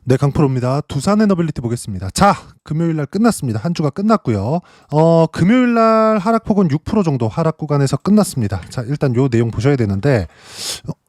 네, 강프로입니다. 두산 에너빌리티 보겠습니다. 자, 금요일 날 끝났습니다. 한 주가 끝났고요. 금요일 날 하락폭은 6% 정도 하락 구간에서 끝났습니다. 자, 일단 요 내용 보셔야 되는데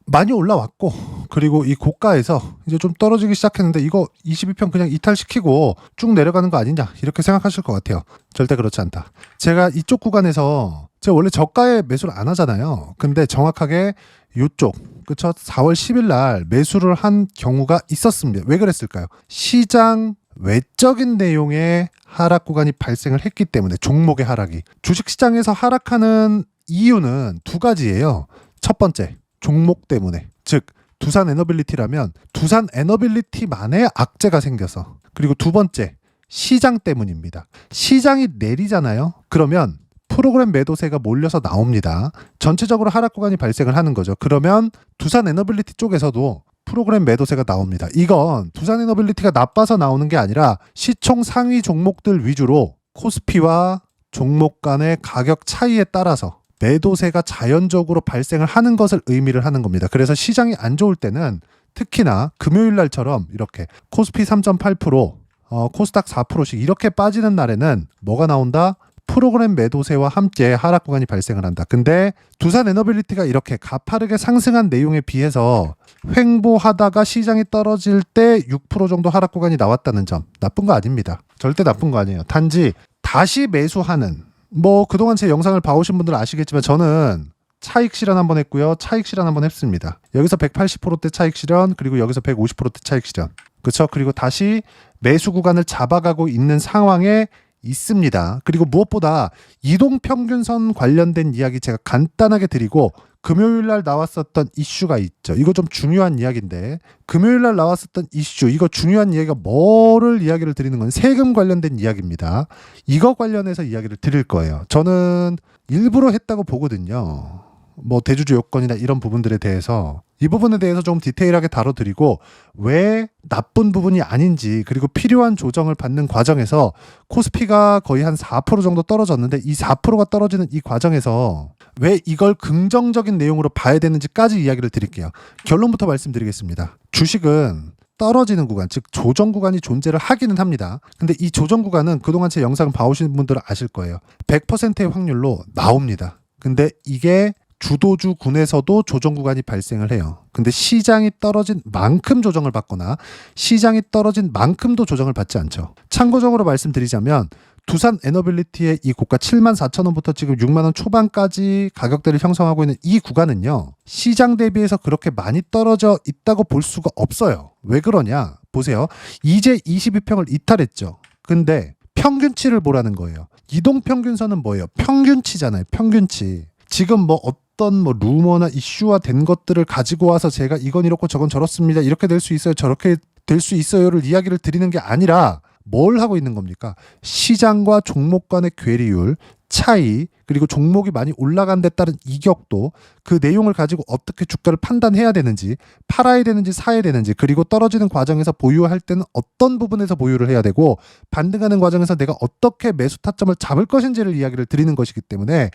많이 올라왔고, 그리고 이 고가에서 이제 좀 떨어지기 시작했는데 이거 22평 그냥 이탈시키고 쭉 내려가는 거 아니냐 이렇게 생각하실 것 같아요. 절대 그렇지 않다. 제가 이쪽 구간에서 제가 원래 저가에 매수를 안 하잖아요. 근데 정확하게 요쪽 그쵸? 4월 10일 날 매수를 한 경우가 있었습니다. 왜 그랬을까요? 시장 외적인 내용의 하락 구간이 발생을 했기 때문에, 종목의 하락이. 주식시장에서 하락하는 이유는 두 가지예요. 첫 번째, 종목 때문에. 즉 두산 에너빌리티라면 두산 에너빌리티만의 악재가 생겨서. 그리고 두 번째, 시장 때문입니다. 시장이 내리잖아요. 그러면 프로그램 매도세가 몰려서 나옵니다. 전체적으로 하락 구간이 발생을 하는 거죠. 그러면 두산 에너빌리티 쪽에서도 프로그램 매도세가 나옵니다. 이건 두산 에너빌리티가 나빠서 나오는 게 아니라 시총 상위 종목들 위주로 코스피와 종목 간의 가격 차이에 따라서 매도세가 자연적으로 발생을 하는 것을 의미를 하는 겁니다. 그래서 시장이 안 좋을 때는 특히나 금요일 날처럼 이렇게 코스피 3.8%, 코스닥 4%씩 이렇게 빠지는 날에는 뭐가 나온다? 프로그램 매도세와 함께 하락 구간이 발생을 한다. 근데 두산 에너빌리티가 이렇게 가파르게 상승한 내용에 비해서 횡보하다가 시장이 떨어질 때 6% 정도 하락 구간이 나왔다는 점, 나쁜 거 아닙니다. 절대 나쁜 거 아니에요. 단지 다시 매수하는, 그동안 제 영상을 봐오신 분들은 아시겠지만 저는 차익 실현 한번 했고요. 차익 실현 한번 했습니다. 여기서 180%대 차익 실현, 그리고 여기서 150%대 차익 실현. 그렇죠? 그리고 다시 매수 구간을 잡아가고 있는 상황에 있습니다. 그리고 무엇보다 이동평균선 관련된 이야기 제가 간단하게 드리고, 금요일 날 나왔었던 이슈가 있죠. 이거 좀 중요한 이야기인데, 금요일 날 나왔었던 이슈, 이거 중요한 이야기가 뭐를 이야기를 드리는 건 세금 관련된 이야기입니다. 이거 관련해서 이야기를 드릴 거예요. 저는 일부러 했다고 보거든요. 대주주 요건이나 이런 부분들에 대해서, 이 부분에 대해서 좀 디테일하게 다뤄드리고, 왜 나쁜 부분이 아닌지, 그리고 필요한 조정을 받는 과정에서 코스피가 거의 한 4% 정도 떨어졌는데, 이 4%가 떨어지는 이 과정에서 왜 이걸 긍정적인 내용으로 봐야 되는지까지 이야기를 드릴게요. 결론부터 말씀드리겠습니다. 주식은 떨어지는 구간, 즉 조정 구간이 존재를 하기는 합니다. 근데 이 조정 구간은 그동안 제 영상 봐오신 분들은 아실 거예요. 100%의 확률로 나옵니다. 근데 이게 주도주 군에서도 조정 구간이 발생을 해요. 근데 시장이 떨어진 만큼 조정을 받거나 시장이 떨어진 만큼도 조정을 받지 않죠. 참고적으로 말씀드리자면 두산 에너빌리티의 이 고가 74,000원부터 지금 6만원 초반까지 가격대를 형성하고 있는 이 구간은요, 시장 대비해서 그렇게 많이 떨어져 있다고 볼 수가 없어요. 왜 그러냐? 보세요. 이제 22평을 이탈했죠. 근데 평균치를 보라는 거예요. 이동평균선은 뭐예요? 평균치잖아요. 평균치. 지금 어떤 루머나 이슈화 된 것들을 가지고 와서 제가 이건 이렇고 저건 저렇습니다, 이렇게 될 수 있어요, 저렇게 될 수 있어요를 이야기를 드리는 게 아니라 뭘 하고 있는 겁니까? 시장과 종목 간의 괴리율, 차이, 그리고 종목이 많이 올라간 데 따른 이격도, 그 내용을 가지고 어떻게 주가를 판단해야 되는지, 팔아야 되는지 사야 되는지, 그리고 떨어지는 과정에서 보유할 때는 어떤 부분에서 보유를 해야 되고, 반등하는 과정에서 내가 어떻게 매수 타점을 잡을 것인지를 이야기를 드리는 것이기 때문에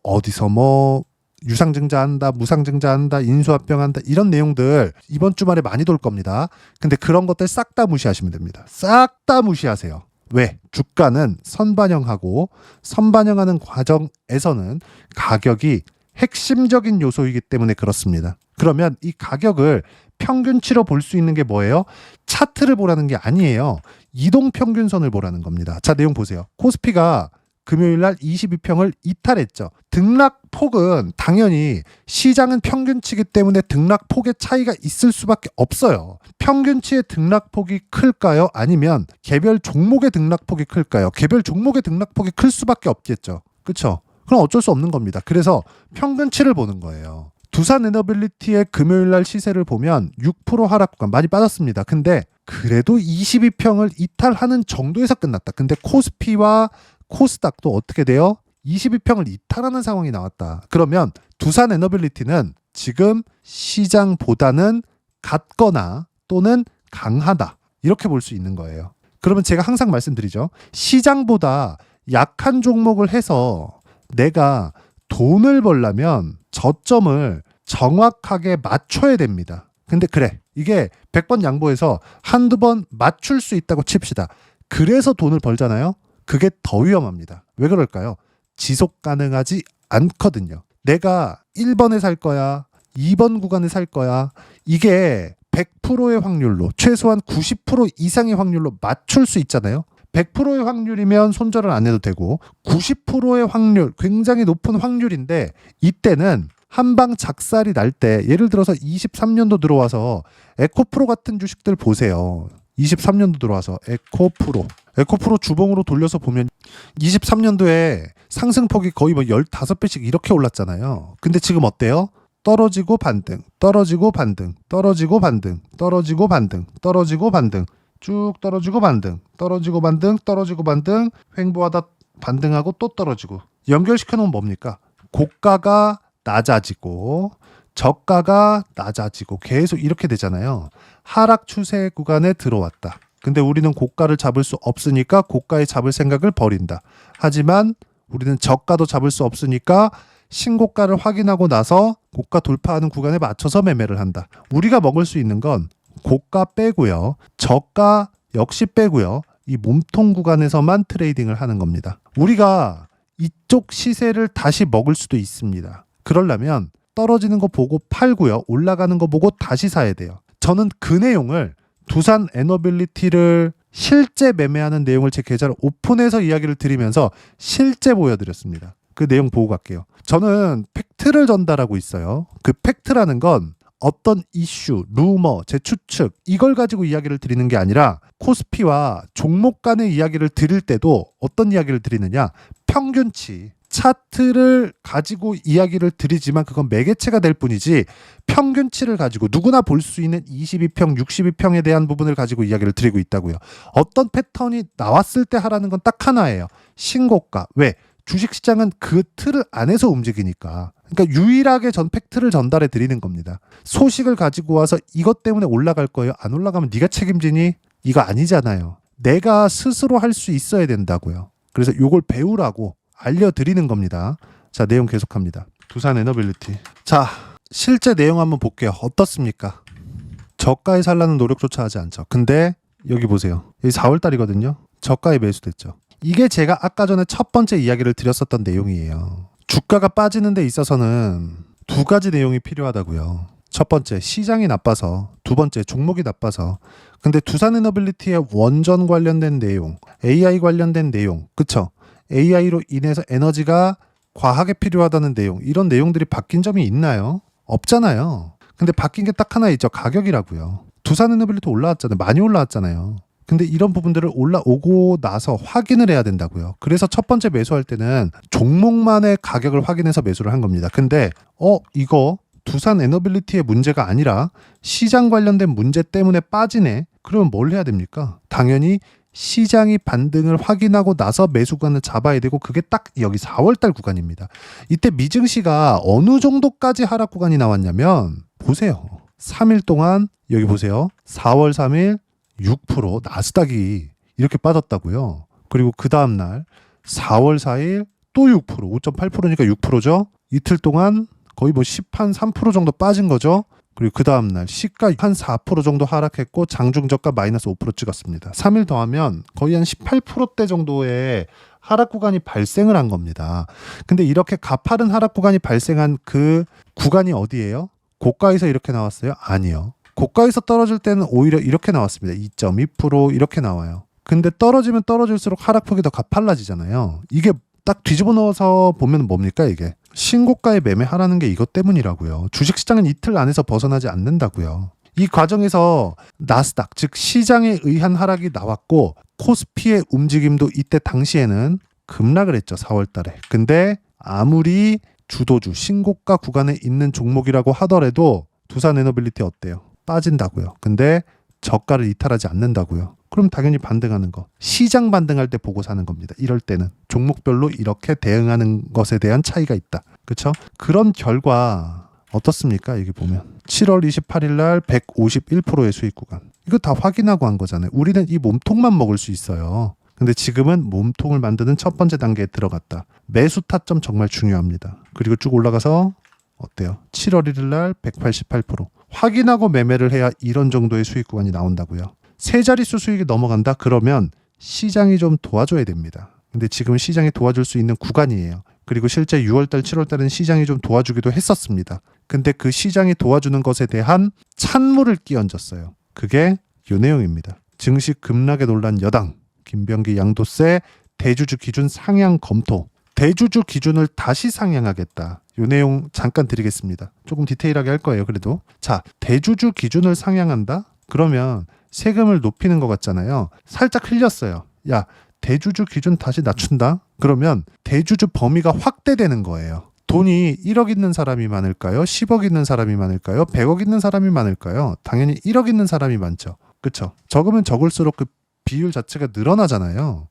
어디서 유상증자한다, 무상증자한다, 인수합병한다, 이런 내용들 이번 주말에 많이 돌 겁니다. 근데 그런 것들 싹 다 무시하시면 됩니다. 싹 다 무시하세요. 왜? 주가는 선반영하고, 선반영하는 과정에서는 가격이 핵심적인 요소이기 때문에 그렇습니다. 그러면 이 가격을 평균치로 볼 수 있는 게 뭐예요? 차트를 보라는 게 아니에요. 이동평균선을 보라는 겁니다. 자, 내용 보세요. 코스피가 금요일 날 22평을 이탈했죠. 등락폭은 당연히 시장은 평균치이기 때문에 등락폭의 차이가 있을 수밖에 없어요. 평균치의 등락폭이 클까요? 아니면 개별 종목의 등락폭이 클까요? 개별 종목의 등락폭이 클 수밖에 없겠죠. 그렇죠? 그럼 어쩔 수 없는 겁니다. 그래서 평균치를 보는 거예요. 두산 에너빌리티의 금요일 날 시세를 보면 6% 하락 구간 많이 빠졌습니다. 근데 그래도 22평을 이탈하는 정도에서 끝났다. 근데 코스피와 코스닥도 어떻게 돼요? 22평을 이탈하는 상황이 나왔다. 그러면 두산 에너빌리티는 지금 시장보다는 같거나 또는 강하다, 이렇게 볼 수 있는 거예요. 그러면 제가 항상 말씀드리죠. 시장보다 약한 종목을 해서 내가 돈을 벌려면 저점을 정확하게 맞춰야 됩니다. 근데 그래, 이게 100번 양보해서 한두 번 맞출 수 있다고 칩시다. 그래서 돈을 벌잖아요. 그게 더 위험합니다. 왜 그럴까요? 지속 가능하지 않거든요. 내가 1번에 살 거야, 2번 구간에 살 거야. 이게 100%의 확률로, 최소한 90% 이상의 확률로 맞출 수 있잖아요. 100%의 확률이면 손절을 안 해도 되고 90%의 확률, 굉장히 높은 확률인데 이때는 한방 작살이 날 때, 예를 들어서 23년도 들어와서 에코프로 같은 주식들 보세요. 23년도 들어와서 에코프로 주봉으로 돌려서 보면 23년도에 상승폭이 거의 뭐 15배씩 이렇게 올랐잖아요. 근데 지금 어때요? 떨어지고 반등, 떨어지고 반등, 떨어지고 반등, 떨어지고 반등, 떨어지고 반등, 쭉 떨어지고 반등, 떨어지고 반등, 떨어지고 반등, 횡보하다 반등하고 또 떨어지고. 연결시켜 놓으면 뭡니까? 고가가 낮아지고 저가가 낮아지고 계속 이렇게 되잖아요. 하락 추세 구간에 들어왔다. 근데 우리는 고가를 잡을 수 없으니까 고가에 잡을 생각을 버린다. 하지만 우리는 저가도 잡을 수 없으니까 신고가를 확인하고 나서 고가 돌파하는 구간에 맞춰서 매매를 한다. 우리가 먹을 수 있는 건 고가 빼고요. 저가 역시 빼고요. 이 몸통 구간에서만 트레이딩을 하는 겁니다. 우리가 이쪽 시세를 다시 먹을 수도 있습니다. 그러려면 떨어지는 거 보고 팔고요. 올라가는 거 보고 다시 사야 돼요. 저는 그 내용을 두산 에너빌리티를 실제 매매하는 내용을 제 계좌를 오픈해서 이야기를 드리면서 실제 보여드렸습니다. 그 내용 보고 갈게요. 저는 팩트를 전달하고 있어요. 그 팩트라는 건 어떤 이슈, 루머, 제 추측 이걸 가지고 이야기를 드리는 게 아니라 코스피와 종목 간의 이야기를 드릴 때도 어떤 이야기를 드리느냐, 평균치, 차트를 가지고 이야기를 드리지만 그건 매개체가 될 뿐이지 평균치를 가지고 누구나 볼 수 있는 22평, 62평에 대한 부분을 가지고 이야기를 드리고 있다고요. 어떤 패턴이 나왔을 때 하라는 건 딱 하나예요. 신고가. 왜? 주식시장은 그 틀 안에서 움직이니까. 그러니까 유일하게 전 팩트를 전달해 드리는 겁니다. 소식을 가지고 와서 이것 때문에 올라갈 거예요. 안 올라가면 네가 책임지니? 이거 아니잖아요. 내가 스스로 할 수 있어야 된다고요. 그래서 이걸 배우라고 알려드리는 겁니다. 자, 내용 계속합니다. 두산 에너빌리티. 자, 실제 내용 한번 볼게요. 어떻습니까? 저가에 살라는 노력조차 하지 않죠. 근데 여기 보세요. 여기 4월달이거든요. 저가에 매수됐죠. 이게 제가 아까 전에 첫 번째 이야기를 드렸었던 내용이에요. 주가가 빠지는 데 있어서는 두 가지 내용이 필요하다고요. 첫 번째, 시장이 나빠서. 두 번째, 종목이 나빠서. 근데 두산 에너빌리티의 원전 관련된 내용, AI 관련된 내용, 그쵸? AI로 인해서 에너지가 과하게 필요하다는 내용, 이런 내용들이 바뀐 점이 있나요? 없잖아요. 근데 바뀐 게 딱 하나 있죠. 가격이라고요. 두산 에너빌리티 올라왔잖아요. 많이 올라왔잖아요. 근데 이런 부분들을 올라오고 나서 확인을 해야 된다고요. 그래서 첫 번째 매수할 때는 종목만의 가격을 확인해서 매수를 한 겁니다. 근데 이거 두산 에너빌리티의 문제가 아니라 시장 관련된 문제 때문에 빠지네. 그러면 뭘 해야 됩니까? 당연히 시장이 반등을 확인하고 나서 매수 구간을 잡아야 되고, 그게 딱 여기 4월달 구간입니다. 이때 미증시가 어느 정도까지 하락 구간이 나왔냐면 보세요. 3일 동안 여기 보세요. 4월 3일 6% 나스닥이 이렇게 빠졌다고요. 그리고 그 다음날 4월 4일 또 6%, 5.8%니까 6%죠. 이틀 동안 거의 뭐 13% 정도 빠진 거죠. 그리고 그 다음날 시가 한 4% 정도 하락했고 장중저가 마이너스 5% 찍었습니다. 3일 더하면 거의 한 18%대 정도의 하락 구간이 발생을 한 겁니다. 근데 이렇게 가파른 하락 구간이 발생한 그 구간이 어디예요? 고가에서 이렇게 나왔어요? 아니요. 고가에서 떨어질 때는 오히려 이렇게 나왔습니다. 2.2% 이렇게 나와요. 근데 떨어지면 떨어질수록 하락폭이 더 가팔라지잖아요. 이게 딱 뒤집어 넣어서 보면 뭡니까 이게? 신고가에 매매하라는 게 이것 때문이라고요. 주식시장은 이틀 안에서 벗어나지 않는다고요. 이 과정에서 나스닥, 즉 시장에 의한 하락이 나왔고 코스피의 움직임도 이때 당시에는 급락을 했죠. 4월 달에. 근데 아무리 주도주, 신고가 구간에 있는 종목이라고 하더라도 두산 에너빌리티 어때요? 빠진다고요. 근데 저가를 이탈하지 않는다고요. 그럼 당연히 반등하는 거. 시장 반등할 때 보고 사는 겁니다. 이럴 때는 종목별로 이렇게 대응하는 것에 대한 차이가 있다. 그렇죠? 그런 결과 어떻습니까? 여기 보면 7월 28일 날 151%의 수익 구간. 이거 다 확인하고 한 거잖아요. 우리는 이 몸통만 먹을 수 있어요. 근데 지금은 몸통을 만드는 첫 번째 단계에 들어갔다. 매수 타점 정말 중요합니다. 그리고 쭉 올라가서 어때요? 7월 1일 날 188%. 확인하고 매매를 해야 이런 정도의 수익 구간이 나온다고요. 세 자릿수 수익이 넘어간다? 그러면 시장이 좀 도와줘야 됩니다. 근데 지금 시장이 도와줄 수 있는 구간이에요. 그리고 실제 6월달, 7월달은 시장이 좀 도와주기도 했었습니다. 근데 그 시장이 도와주는 것에 대한 찬물을 끼얹었어요. 그게 이 내용입니다. 증시 급락에 놀란 여당, 김병기 양도세 대주주 기준 상향 검토. 대주주 기준을 다시 상향하겠다. 이 내용 잠깐 드리겠습니다. 조금 디테일하게 할 거예요. 그래도 자, 대주주 기준을 상향한다? 그러면 세금을 높이는 것 같잖아요. 살짝 흘렸어요. 야, 대주주 기준 다시 낮춘다? 그러면 대주주 범위가 확대되는 거예요. 돈이 1억 있는 사람이 많을까요? 10억 있는 사람이 많을까요? 100억 있는 사람이 많을까요? 당연히 1억 있는 사람이 많죠. 그렇죠? 적으면 적을수록 그 비율 자체가 늘어나잖아요.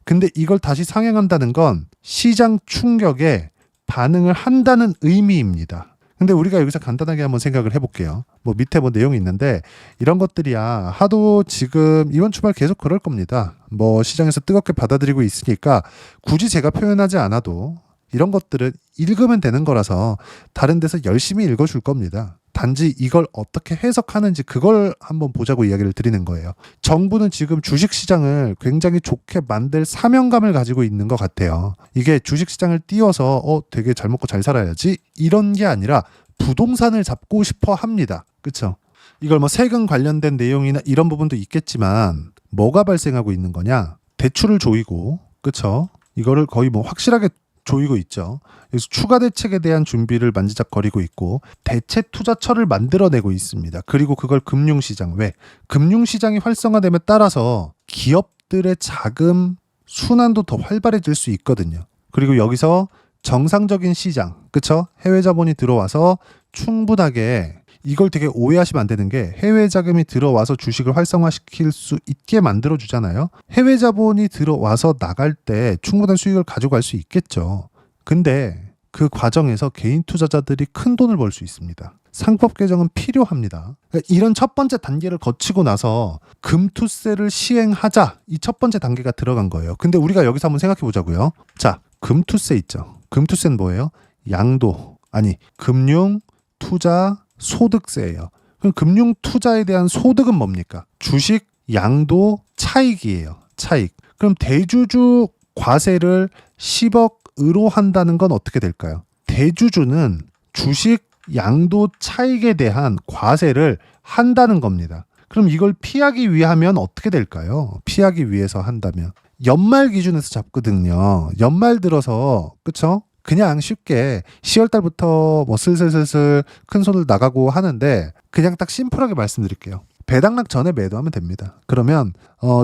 근데 이걸 다시 상향한다는 건 시장 충격에 반응을 한다는 의미입니다. 근데 우리가 여기서 간단하게 한번 생각을 해볼게요. 뭐 밑에 뭐 내용이 있는데 이런 것들이야 하도 지금 이번 주말 계속 그럴 겁니다. 뭐 시장에서 뜨겁게 받아들이고 있으니까 굳이 제가 표현하지 않아도 이런 것들은 읽으면 되는 거라서 다른 데서 열심히 읽어줄 겁니다. 단지 이걸 어떻게 해석하는지 그걸 한번 보자고 이야기를 드리는 거예요. 정부는 지금 주식시장을 굉장히 좋게 만들 사명감을 가지고 있는 것 같아요. 이게 주식시장을 띄워서 되게 잘 먹고 잘 살아야지 이런 게 아니라 부동산을 잡고 싶어 합니다. 그렇죠? 이걸 뭐 세금 관련된 내용이나 이런 부분도 있겠지만 뭐가 발생하고 있는 거냐? 대출을 조이고, 그렇죠? 이거를 거의 뭐 확실하게 조이고 있죠. 그래서 추가 대책에 대한 준비를 만지작거리고 있고 대체 투자처를 만들어내고 있습니다. 그리고 그걸 금융시장, 왜? 금융시장이 활성화됨에 따라서 기업들의 자금 순환도 더 활발해질 수 있거든요. 그리고 여기서 정상적인 시장, 그쵸? 해외 자본이 들어와서 충분하게 이걸 되게 오해하시면 안 되는 게 해외 자금이 들어와서 주식을 활성화시킬 수 있게 만들어주잖아요. 해외 자본이 들어와서 나갈 때 충분한 수익을 가져갈 수 있겠죠. 근데 그 과정에서 개인 투자자들이 큰 돈을 벌 수 있습니다. 상법 개정은 필요합니다. 그러니까 이런 첫 번째 단계를 거치고 나서 금투세를 시행하자 이 첫 번째 단계가 들어간 거예요. 근데 우리가 여기서 한번 생각해 보자고요. 자, 금투세 있죠. 금투세는 뭐예요? 금융, 투자, 소득세예요. 그럼 금융 투자에 대한 소득은 뭡니까? 주식, 양도, 차익이에요. 차익. 그럼 대주주 과세를 10억으로 한다는 건 어떻게 될까요? 대주주는 주식, 양도, 차익에 대한 과세를 한다는 겁니다. 그럼 이걸 피하기 위하면 어떻게 될까요? 피하기 위해서 한다면 연말 기준에서 잡거든요. 연말 들어서, 그쵸? 그냥 쉽게 10월 달부터 뭐 슬슬 큰 손을 나가고 하는데 그냥 딱 심플하게 말씀드릴게요. 배당락 전에 매도하면 됩니다. 그러면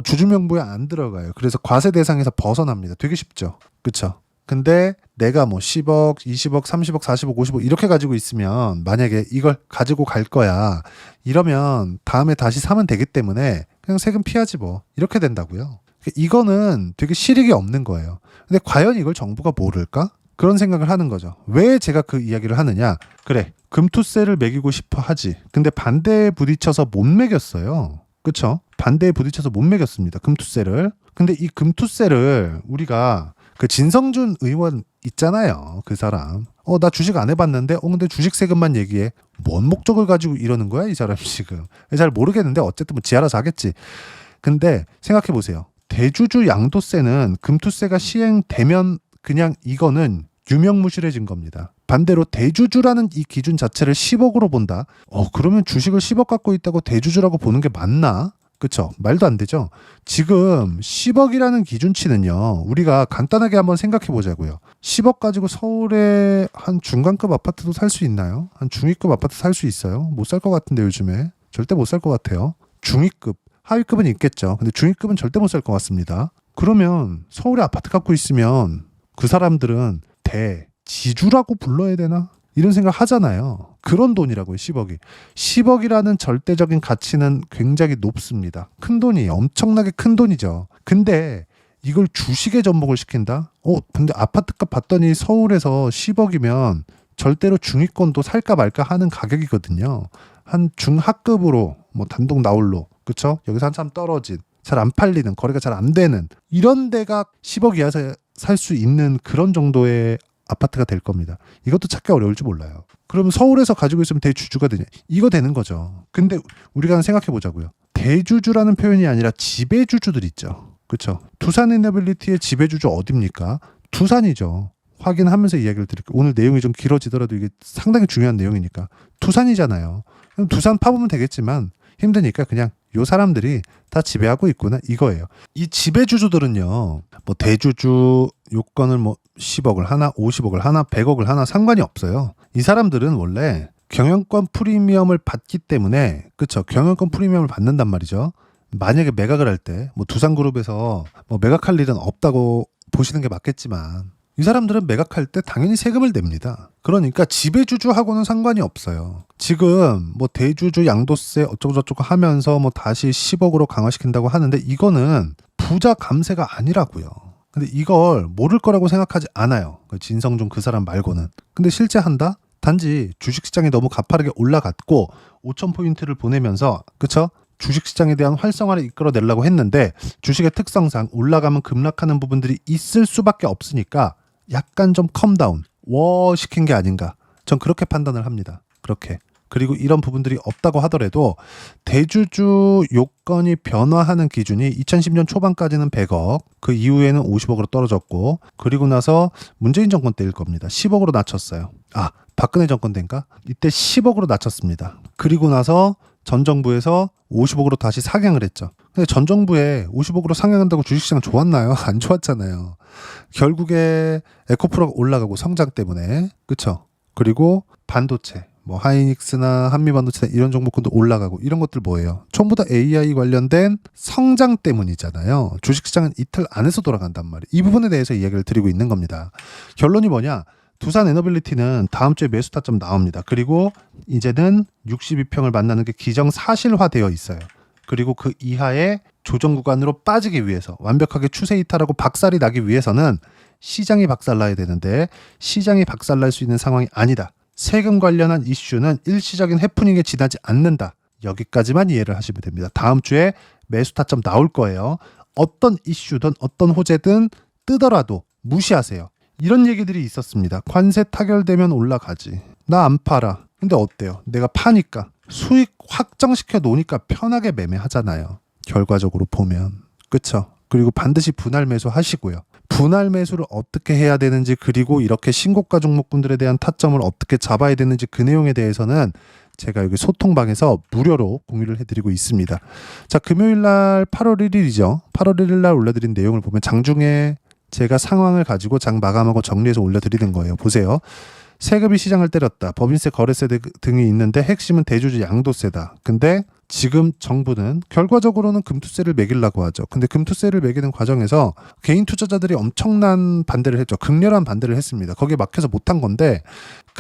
주주명부에 안 들어가요. 그래서 과세 대상에서 벗어납니다. 되게 쉽죠. 그쵸? 근데 내가 뭐 10억, 20억, 30억, 40억, 50억 이렇게 가지고 있으면 만약에 이걸 가지고 갈 거야. 이러면 다음에 다시 사면 되기 때문에 그냥 세금 피하지 뭐. 이렇게 된다고요. 이거는 되게 실익이 없는 거예요. 근데 과연 이걸 정부가 모를까? 그런 생각을 하는 거죠. 왜 제가 그 이야기를 하느냐? 그래, 금투세를 매기고 싶어 하지. 근데 반대에 부딪혀서 못 매겼어요. 그쵸? 반대에 부딪혀서 못 매겼습니다. 금투세를. 근데 이 금투세를 우리가 그 진성준 의원 있잖아요. 그 사람. 나 주식 안 해봤는데, 근데 주식 세금만 얘기해. 뭔 목적을 가지고 이러는 거야, 이 사람 지금. 잘 모르겠는데, 어쨌든 뭐 지 알아서 하겠지. 근데 생각해 보세요. 대주주 양도세는 금투세가 시행되면 그냥 이거는 유명무실해진 겁니다. 반대로 대주주라는 이 기준 자체를 10억으로 본다. 그러면 주식을 10억 갖고 있다고 대주주라고 보는 게 맞나? 그쵸? 말도 안 되죠? 지금 10억이라는 기준치는요. 우리가 간단하게 한번 생각해 보자고요. 10억 가지고 서울에 한 중간급 아파트도 살 수 있나요? 한 중위급 아파트 살 수 있어요? 못 살 것 같은데 요즘에. 절대 못 살 것 같아요. 중위급. 하위급은 있겠죠. 근데 중위급은 절대 못 살 것 같습니다. 그러면 서울에 아파트 갖고 있으면 그 사람들은 대지주라고 불러야 되나? 이런 생각 하잖아요. 그런 돈이라고요, 10억이. 10억이라는 절대적인 가치는 굉장히 높습니다. 큰 돈이에요. 엄청나게 큰 돈이죠. 근데 이걸 주식에 접목을 시킨다? 근데 아파트값 봤더니 서울에서 10억이면 절대로 중위권도 살까 말까 하는 가격이거든요. 한 중하급으로 뭐 단독 나홀로, 그쵸? 여기서 한참 떨어진, 잘 안 팔리는, 거래가 잘 안 되는 이런 데가 10억 이하에서 살 수 있는 그런 정도의 아파트가 될 겁니다. 이것도 찾기 어려울지 몰라요. 그럼 서울에서 가지고 있으면 대주주가 되냐? 이거 되는 거죠. 근데 우리가 생각해 보자고요. 대주주라는 표현이 아니라 지배주주들 있죠. 그렇죠? 두산 에너빌리티의 지배주주 어딥니까? 두산이죠. 확인하면서 이야기를 드릴게요. 오늘 내용이 좀 길어지더라도 이게 상당히 중요한 내용이니까. 두산이잖아요. 그럼 두산 파보면 되겠지만 힘드니까 그냥 요 사람들이 다 지배하고 있구나 이거예요. 이 지배주주들은요. 뭐 대주주 요건을 뭐 10억을 하나 50억을 하나 100억을 하나 상관이 없어요. 이 사람들은 원래 경영권 프리미엄을 받기 때문에 그렇죠. 경영권 프리미엄을 받는단 말이죠. 만약에 매각을 할 때 뭐 두산그룹에서 뭐 매각할 일은 없다고 보시는 게 맞겠지만 이 사람들은 매각할 때 당연히 세금을 냅니다. 그러니까 지배주주하고는 상관이 없어요. 지금 뭐 대주주 양도세 어쩌고저쩌고 하면서 뭐 다시 10억으로 강화시킨다고 하는데 이거는 부자 감세가 아니라고요. 근데 이걸 모를 거라고 생각하지 않아요. 진성준 그 사람 말고는. 근데 실제 한다? 단지 주식시장이 너무 가파르게 올라갔고 5,000포인트를 보내면서 그쵸? 주식시장에 대한 활성화를 이끌어내려고 했는데 주식의 특성상 올라가면 급락하는 부분들이 있을 수밖에 없으니까 약간 좀 컴다운, 시킨 게 아닌가. 전 그렇게 판단을 합니다. 그렇게. 그리고 이런 부분들이 없다고 하더라도 대주주 요건이 변화하는 기준이 2010년 초반까지는 100억, 그 이후에는 50억으로 떨어졌고 그리고 나서 문재인 정권 때일 겁니다. 10억으로 낮췄어요. 박근혜 정권 때인가? 이때 10억으로 낮췄습니다. 그리고 나서 전 정부에서 50억으로 다시 상향을 했죠. 근데 전 정부에 50억으로 상향한다고 주식시장 좋았나요? 안 좋았잖아요. 결국에 에코프로가 올라가고 성장 때문에 그쵸? 그리고 반도체 뭐 하이닉스나 한미반도체 이런 종목군도 올라가고 이런 것들 뭐예요? 전부 다 AI 관련된 성장 때문이잖아요. 주식시장은 이틀 안에서 돌아간단 말이에요. 이 부분에 대해서 이야기를 드리고 있는 겁니다. 결론이 뭐냐? 두산 에너빌리티는 다음 주에 매수 타점 나옵니다. 그리고 이제는 62평을 만나는 게 기정사실화되어 있어요. 그리고 그 이하의 조정 구간으로 빠지기 위해서 완벽하게 추세 이탈하고 박살이 나기 위해서는 시장이 박살나야 되는데 시장이 박살날 수 있는 상황이 아니다. 세금 관련한 이슈는 일시적인 해프닝에 지나지 않는다. 여기까지만 이해를 하시면 됩니다. 다음 주에 매수 타점 나올 거예요. 어떤 이슈든 어떤 호재든 뜨더라도 무시하세요. 이런 얘기들이 있었습니다. 관세 타결되면 올라가지. 나 안 팔아. 근데 어때요? 내가 파니까 수익 확정시켜 놓으니까 편하게 매매하잖아요. 결과적으로 보면. 그쵸? 그리고 반드시 분할 매수 하시고요. 분할 매수를 어떻게 해야 되는지 그리고 이렇게 신고가 종목군들에 대한 타점을 어떻게 잡아야 되는지 그 내용에 대해서는 제가 여기 소통방에서 무료로 공유를 해드리고 있습니다. 자, 금요일날 8월 1일이죠. 8월 1일날 올려드린 내용을 보면 장중에 제가 상황을 가지고 장 마감하고 정리해서 올려드리는 거예요. 보세요. 세금이 시장을 때렸다. 법인세, 거래세 등이 있는데 핵심은 대주주 양도세다. 근데 지금 정부는 결과적으로는 금투세를 매기려고 하죠. 근데 금투세를 매기는 과정에서 개인 투자자들이 엄청난 반대를 했죠. 극렬한 반대를 했습니다. 거기에 막혀서 못한 건데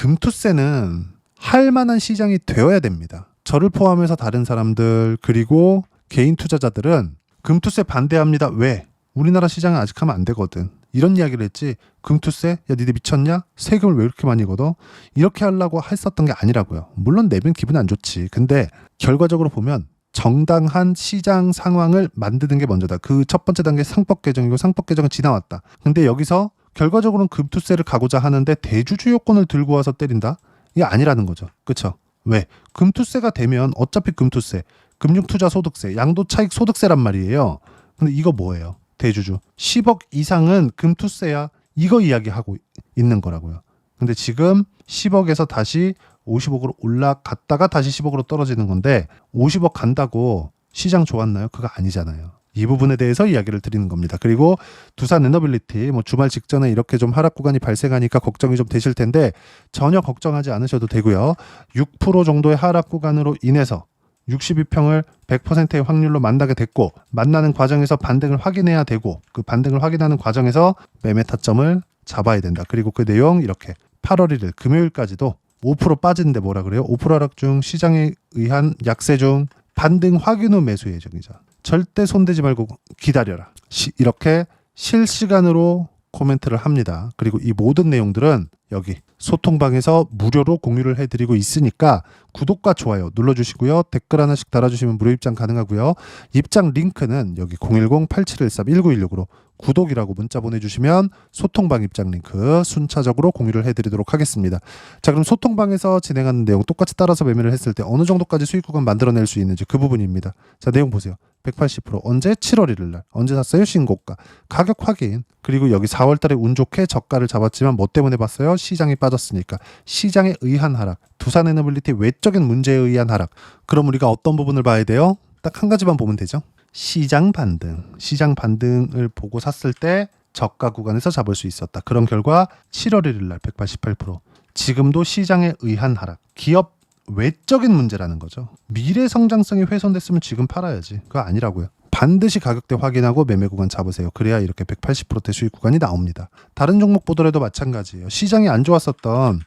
금투세는 할 만한 시장이 되어야 됩니다. 저를 포함해서 다른 사람들 그리고 개인 투자자들은 금투세 반대합니다. 왜? 우리나라 시장은 아직 하면 안 되거든. 이런 이야기를 했지. 금투세? 야 니네 미쳤냐? 세금을 왜 이렇게 많이 걷어? 이렇게 하려고 했었던 게 아니라고요. 물론 내면 기분 안 좋지. 근데 결과적으로 보면 정당한 시장 상황을 만드는 게 먼저다. 그 첫 번째 단계 상법 개정이고 상법 개정은 지나왔다. 근데 여기서 결과적으로는 금투세를 가고자 하는데 대주주 요건을 들고 와서 때린다? 이게 아니라는 거죠. 그쵸? 왜? 금투세가 되면 어차피 금투세, 금융투자소득세, 양도차익소득세란 말이에요. 근데 이거 뭐예요? 대주주 10억 이상은 금투세야. 이거 이야기하고 있는 거라고요. 근데 지금 10억에서 다시 50억으로 올라갔다가 다시 10억으로 떨어지는 건데 50억 간다고 시장 좋았나요? 그거 아니잖아요. 이 부분에 대해서 이야기를 드리는 겁니다. 그리고 두산 에너빌리티 뭐 주말 직전에 이렇게 좀 하락 구간이 발생하니까 걱정이 좀 되실 텐데 전혀 걱정하지 않으셔도 되고요. 6% 정도의 하락 구간으로 인해서 62평을 100%의 확률로 만나게 됐고 만나는 과정에서 반등을 확인해야 되고 그 반등을 확인하는 과정에서 매매 타점을 잡아야 된다. 그리고 그 내용 이렇게 8월 1일 금요일까지도 5% 빠지는데 뭐라 그래요? 5% 하락 중 시장에 의한 약세 중 반등 확인 후 매수 예정이죠. 절대 손대지 말고 기다려라. 이렇게 실시간으로 코멘트를 합니다. 그리고 이 모든 내용들은 여기 소통방에서 무료로 공유를 해드리고 있으니까 구독과 좋아요 눌러주시고요. 댓글 하나씩 달아주시면 무료 입장 가능하고요. 입장 링크는 여기 010-8713-1916으로 구독이라고 문자 보내주시면 소통방 입장 링크 순차적으로 공유를 해드리도록 하겠습니다. 자, 그럼 소통방에서 진행하는 내용 똑같이 따라서 매매를 했을 때 어느 정도까지 수익 구간 만들어낼 수 있는지 그 부분입니다. 자, 내용 보세요. 180% 언제? 7월 1일 날. 언제 샀어요? 신고가. 가격 확인. 그리고 여기 4월 달에 운 좋게 저가를 잡았지만 뭐 때문에 봤어요? 시장이 빠졌으니까. 시장에 의한 하락. 두산에너빌리티 외적인 문제에 의한 하락. 그럼 우리가 어떤 부분을 봐야 돼요? 딱 한 가지만 보면 되죠. 시장 반등. 시장 반등을 보고 샀을 때 저가 구간에서 잡을 수 있었다. 그런 결과 7월 1일 날 188%. 지금도 시장에 의한 하락. 기업 외적인 문제라는 거죠. 미래 성장성이 훼손됐으면 지금 팔아야지. 그거 아니라고요. 반드시 가격대 확인하고 매매 구간 잡으세요. 그래야 이렇게 180%대 수익 구간이 나옵니다. 다른 종목 보더라도 마찬가지예요. 시장이 안 좋았었던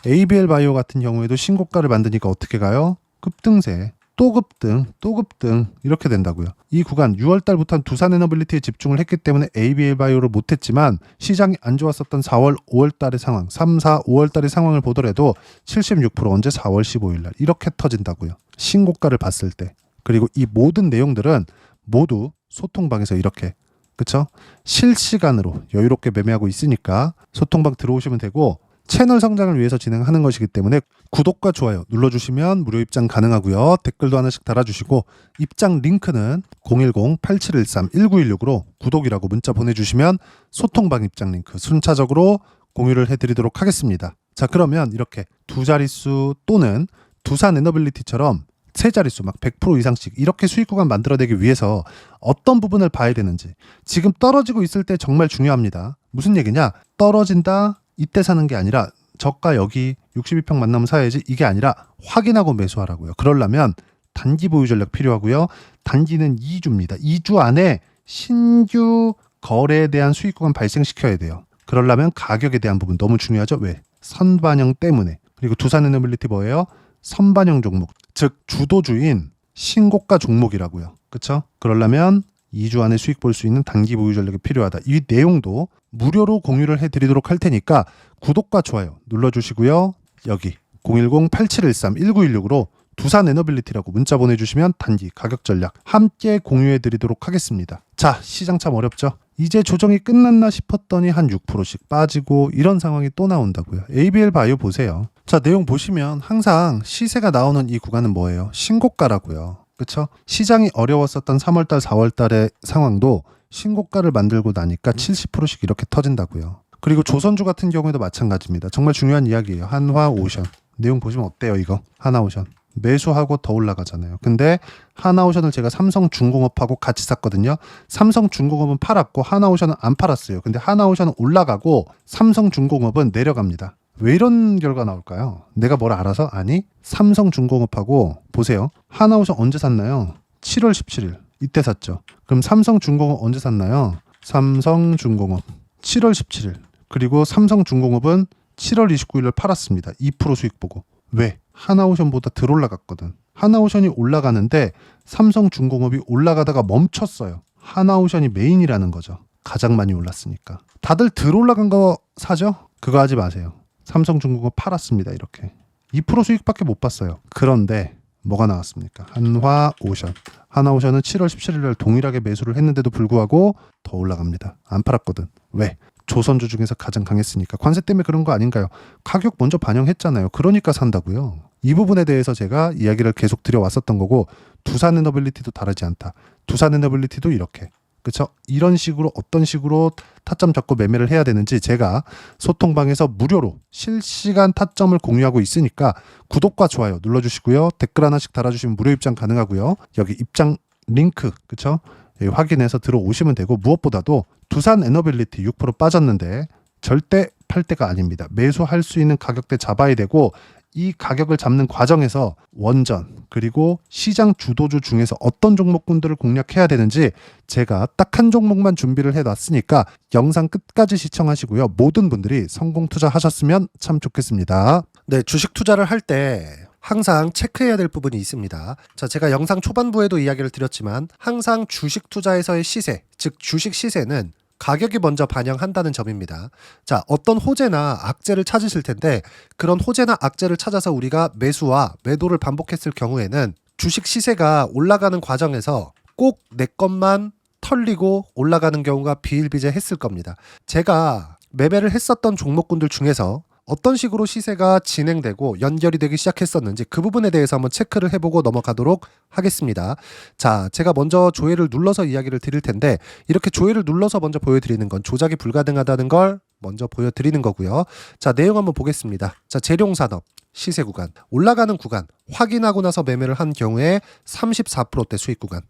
ABL 바이오 같은 경우에도 신고가를 만드니까 어떻게 가요? 급등세. 또 급등, 또 급등 이렇게 된다고요. 이 구간 6월 달부터는 두산에너빌리티에 집중을 했기 때문에 ABL 바이오를 못했지만 시장이 안 좋았었던 4월, 5월 달의 상황, 3, 4, 5월 달의 상황을 보더라도 76% 언제 4월 15일 날 이렇게 터진다고요. 신고가를 봤을 때. 그리고 이 모든 내용들은 모두 소통방에서 이렇게 그쵸? 실시간으로 여유롭게 매매하고 있으니까 소통방 들어오시면 되고 채널 성장을 위해서 진행하는 것이기 때문에 구독과 좋아요 눌러주시면 무료 입장 가능하고요. 댓글도 하나씩 달아주시고 입장 링크는 010-8713-1916으로 구독이라고 문자 보내주시면 소통방 입장 링크 순차적으로 공유를 해드리도록 하겠습니다. 자, 그러면 이렇게 두 자릿수 또는 두산에너빌리티처럼 세 자릿수 막 100% 이상씩 이렇게 수익 구간 만들어내기 위해서 어떤 부분을 봐야 되는지 지금 떨어지고 있을 때 정말 중요합니다. 무슨 얘기냐? 떨어진다 이때 사는 게 아니라 저가 여기 62평 만나면 사야지 이게 아니라 확인하고 매수하라고요. 그러려면 단기 보유 전략 필요하고요. 단기는 2주입니다. 2주 안에 신규 거래에 대한 수익 구간 발생시켜야 돼요. 그러려면 가격에 대한 부분 너무 중요하죠. 왜? 선반영 때문에. 그리고 두산에너빌리티 뭐예요? 선반영 종목. 즉 주도주인 신고가 종목이라고요. 그렇죠? 그러려면 2주 안에 수익 볼 수 있는 단기 보유 전략이 필요하다. 이 내용도 무료로 공유를 해드리도록 할 테니까 구독과 좋아요 눌러주시고요. 여기 010-8713-1916으로 두산에너빌리티라고 문자 보내주시면 단기 가격 전략 함께 공유해드리도록 하겠습니다. 자, 시장 참 어렵죠? 이제 조정이 끝났나 싶었더니 한 6%씩 빠지고 이런 상황이 또 나온다고요. ABL 바이오 보세요. 자, 내용 보시면 항상 시세가 나오는 이 구간은 뭐예요? 신고가라고요. 그렇죠? 시장이 어려웠었던 3월달, 4월달의 상황도 신고가를 만들고 나니까 70%씩 이렇게 터진다고요. 그리고 조선주 같은 경우에도 마찬가지입니다. 정말 중요한 이야기예요. 한화오션. 내용 보시면 어때요 이거? 한화오션. 매수하고 더 올라가잖아요. 근데 한화오션을 제가 삼성중공업하고 같이 샀거든요. 삼성중공업은 팔았고 한화오션은 안 팔았어요. 근데 한화오션은 올라가고 삼성중공업은 내려갑니다. 왜 이런 결과 나올까요? 내가 뭘 알아서? 아니, 삼성중공업하고 보세요. 한화오션 언제 샀나요? 7월 17일. 이때 샀죠. 그럼 삼성중공업 언제 샀나요? 삼성중공업 7월 17일. 그리고 삼성중공업은 7월 29일을 팔았습니다. 2% 수익 보고. 왜? 한화오션보다 덜 올라갔거든. 한화오션이 올라가는데 삼성중공업이 올라가다가 멈췄어요. 한화오션이 메인이라는 거죠. 가장 많이 올랐으니까. 다들 덜 올라간 거 사죠? 그거 하지 마세요. 삼성중공업 팔았습니다. 이렇게 2% 수익밖에 못 봤어요. 그런데 뭐가 나왔습니까? 한화오션. 한화오션은 7월 17일 날 동일하게 매수를 했는데도 불구하고 더 올라갑니다. 안 팔았거든. 왜? 조선주 중에서 가장 강했으니까. 관세 때문에 그런 거 아닌가요? 가격 먼저 반영했잖아요. 그러니까 산다고요. 이 부분에 대해서 제가 이야기를 계속 드려왔었던 거고 두산에너빌리티도 다르지 않다. 두산에너빌리티도 이렇게. 그렇죠? 이런 식으로 어떤 식으로 타점 잡고 매매를 해야 되는지 제가 소통방에서 무료로 실시간 타점을 공유하고 있으니까 구독과 좋아요 눌러주시고요. 댓글 하나씩 달아주시면 무료 입장 가능하고요. 여기 입장 링크 그렇죠? 여기 확인해서 들어오시면 되고 무엇보다도 두산에너빌리티 6% 빠졌는데 절대 팔 때가 아닙니다. 매수할 수 있는 가격대 잡아야 되고 이 가격을 잡는 과정에서 원전 그리고 시장 주도주 중에서 어떤 종목군들을 공략해야 되는지 제가 딱 한 종목만 준비를 해놨으니까 영상 끝까지 시청하시고요. 모든 분들이 성공 투자하셨으면 참 좋겠습니다. 네, 주식 투자를 할 때 항상 체크해야 될 부분이 있습니다. 자, 제가 영상 초반부에도 이야기를 드렸지만 항상 주식 투자에서의 시세, 즉 주식 시세는 가격이 먼저 반영한다는 점입니다. 자, 어떤 호재나 악재를 찾으실 텐데 그런 호재나 악재를 찾아서 우리가 매수와 매도를 반복했을 경우에는 주식 시세가 올라가는 과정에서 꼭 내 것만 털리고 올라가는 경우가 비일비재했을 겁니다. 제가 매매를 했었던 종목군들 중에서 어떤 식으로 시세가 진행되고 연결이 되기 시작했었는지 그 부분에 대해서 한번 체크를 해보고 넘어가도록 하겠습니다. 자, 제가 먼저 조회를 눌러서 이야기를 드릴 텐데 이렇게 조회를 눌러서 먼저 보여드리는 건 조작이 불가능하다는 걸 먼저 보여드리는 거고요. 자, 내용 한번 보겠습니다. 자, 재룡산업 시세 구간, 올라가는 구간 확인하고 나서 매매를 한 경우에 34%대 수익 구간.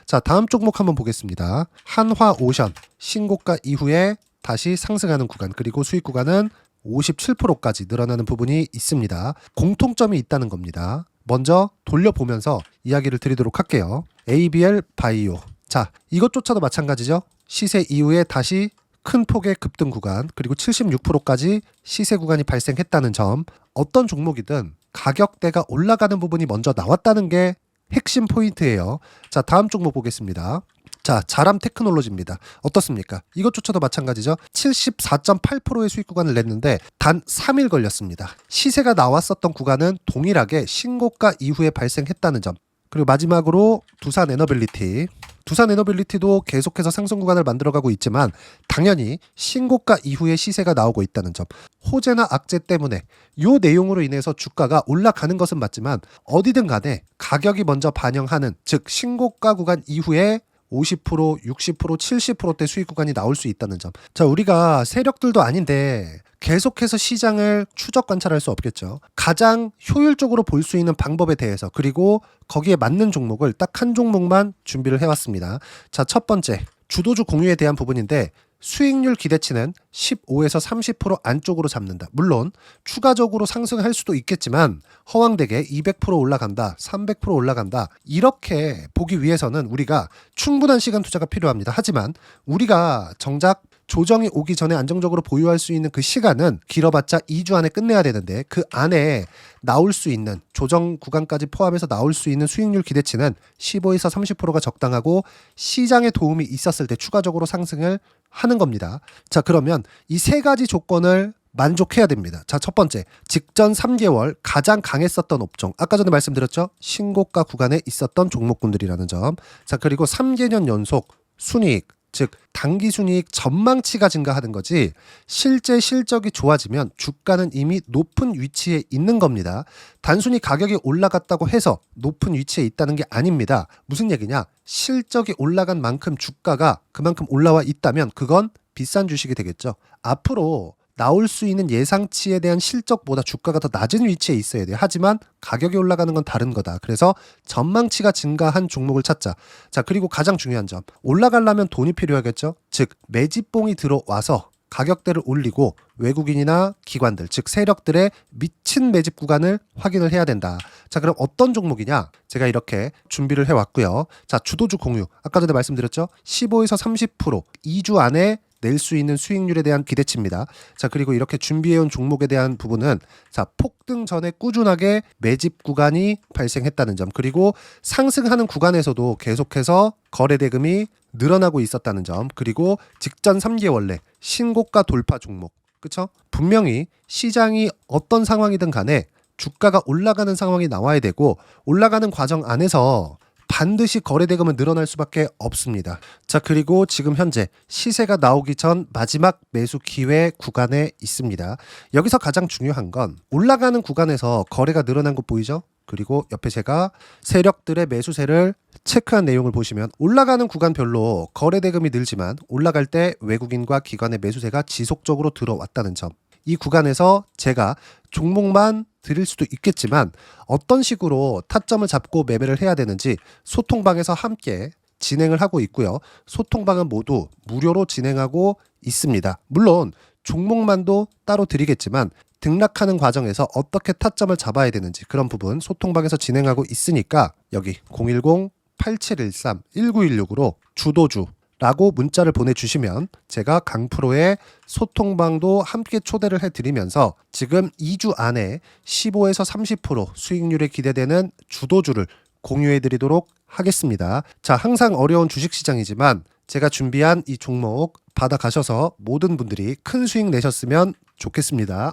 자, 다음 종목 한번 보겠습니다. 한화오션 신고가 이후에 다시 상승하는 구간, 그리고 수익 구간은 57%까지 늘어나는 부분이 있습니다. 공통점이 있다는 겁니다. 먼저 돌려보면서 이야기를 드리도록 할게요. ABL 바이오. 자, 이것조차도 마찬가지죠. 시세 이후에 다시 큰 폭의 급등 구간, 그리고 76%까지 시세 구간이 발생했다는 점. 어떤 종목이든 가격대가 올라가는 부분이 먼저 나왔다는 게 핵심 포인트예요. 자, 다음 종목 보겠습니다. 자, 자람 테크놀로지입니다. 어떻습니까? 이것조차도 마찬가지죠. 74.8%의 수익 구간을 냈는데 단 3일 걸렸습니다. 시세가 나왔었던 구간은 동일하게 신고가 이후에 발생했다는 점. 그리고 마지막으로 두산 에너빌리티. 두산 에너빌리티도 계속해서 상승 구간을 만들어가고 있지만 당연히 신고가 이후에 시세가 나오고 있다는 점. 호재나 악재 때문에 이 내용으로 인해서 주가가 올라가는 것은 맞지만 어디든 간에 가격이 먼저 반영하는, 즉 신고가 구간 이후에 50%, 60%, 70%대 수익 구간이 나올 수 있다는 점. 자, 우리가 세력들도 아닌데 계속해서 시장을 추적 관찰할 수 없겠죠. 가장 효율적으로 볼 수 있는 방법에 대해서, 그리고 거기에 맞는 종목을 딱 한 종목만 준비를 해왔습니다. 자, 첫 번째 주도주 공유에 대한 부분인데 수익률 기대치는 15에서 30% 안쪽으로 잡는다. 물론 추가적으로 상승할 수도 있겠지만 허황되게 200% 올라간다, 300% 올라간다, 이렇게 보기 위해서는 우리가 충분한 시간 투자가 필요합니다. 하지만 우리가 정작 조정이 오기 전에 안정적으로 보유할 수 있는 그 시간은 길어봤자 2주 안에 끝내야 되는데 그 안에 나올 수 있는, 조정 구간까지 포함해서 나올 수 있는 수익률 기대치는 15에서 30%가 적당하고 시장에 도움이 있었을 때 추가적으로 상승을 하는 겁니다. 자, 그러면 이 세 가지 조건을 만족해야 됩니다. 자, 첫 번째, 직전 3개월 가장 강했었던 업종. 아까 전에 말씀드렸죠? 신고가 구간에 있었던 종목군들이라는 점. 자, 그리고 3개년 연속 순이익, 즉 단기 순이익 전망치가 증가하는 거지 실제 실적이 좋아지면 주가는 이미 높은 위치에 있는 겁니다. 단순히 가격이 올라갔다고 해서 높은 위치에 있다는 게 아닙니다. 무슨 얘기냐? 실적이 올라간 만큼 주가가 그만큼 올라와 있다면 그건 비싼 주식이 되겠죠. 앞으로 나올 수 있는 예상치에 대한 실적보다 주가가 더 낮은 위치에 있어야 돼요. 하지만 가격이 올라가는 건 다른 거다. 그래서 전망치가 증가한 종목을 찾자. 자, 그리고 가장 중요한 점. 올라가려면 돈이 필요하겠죠. 즉 매집봉이 들어와서 가격대를 올리고 외국인이나 기관들, 즉 세력들의 미친 매집 구간을 확인을 해야 된다. 자, 그럼 어떤 종목이냐? 제가 이렇게 준비를 해왔고요. 자, 주도주 공유. 아까 전에 말씀드렸죠. 15에서 30% 2주 안에 낼 수 있는 수익률에 대한 기대치입니다. 자, 그리고 이렇게 준비해온 종목에 대한 부분은 자, 폭등 전에 꾸준하게 매집 구간이 발생했다는 점, 그리고 상승하는 구간에서도 계속해서 거래 대금이 늘어나고 있었다는 점, 그리고 직전 3개월 내 신고가 돌파 종목. 그쵸? 분명히 시장이 어떤 상황이든 간에 주가가 올라가는 상황이 나와야 되고 올라가는 과정 안에서 반드시 거래대금은 늘어날 수밖에 없습니다. 자, 그리고 지금 현재 시세가 나오기 전 마지막 매수 기회 구간에 있습니다. 여기서 가장 중요한 건 올라가는 구간에서 거래가 늘어난 거 보이죠? 그리고 옆에 제가 세력들의 매수세를 체크한 내용을 보시면 올라가는 구간별로 거래대금이 늘지만 올라갈 때 외국인과 기관의 매수세가 지속적으로 들어왔다는 점. 이 구간에서 제가 종목만 드릴 수도 있겠지만 어떤 식으로 타점을 잡고 매매를 해야 되는지 소통방에서 함께 진행을 하고 있고요. 소통방은 모두 무료로 진행하고 있습니다. 물론 종목만도 따로 드리겠지만 등락하는 과정에서 어떻게 타점을 잡아야 되는지 그런 부분 소통방에서 진행하고 있으니까 여기 010-8713-1916으로 주도주 라고 문자를 보내주시면 제가 강프로의 소통방도 함께 초대를 해드리면서 지금 2주 안에 15에서 30% 수익률에 기대되는 주도주를 공유해드리도록 하겠습니다. 자, 항상 어려운 주식시장이지만 제가 준비한 이 종목 받아가셔서 모든 분들이 큰 수익 내셨으면 좋겠습니다.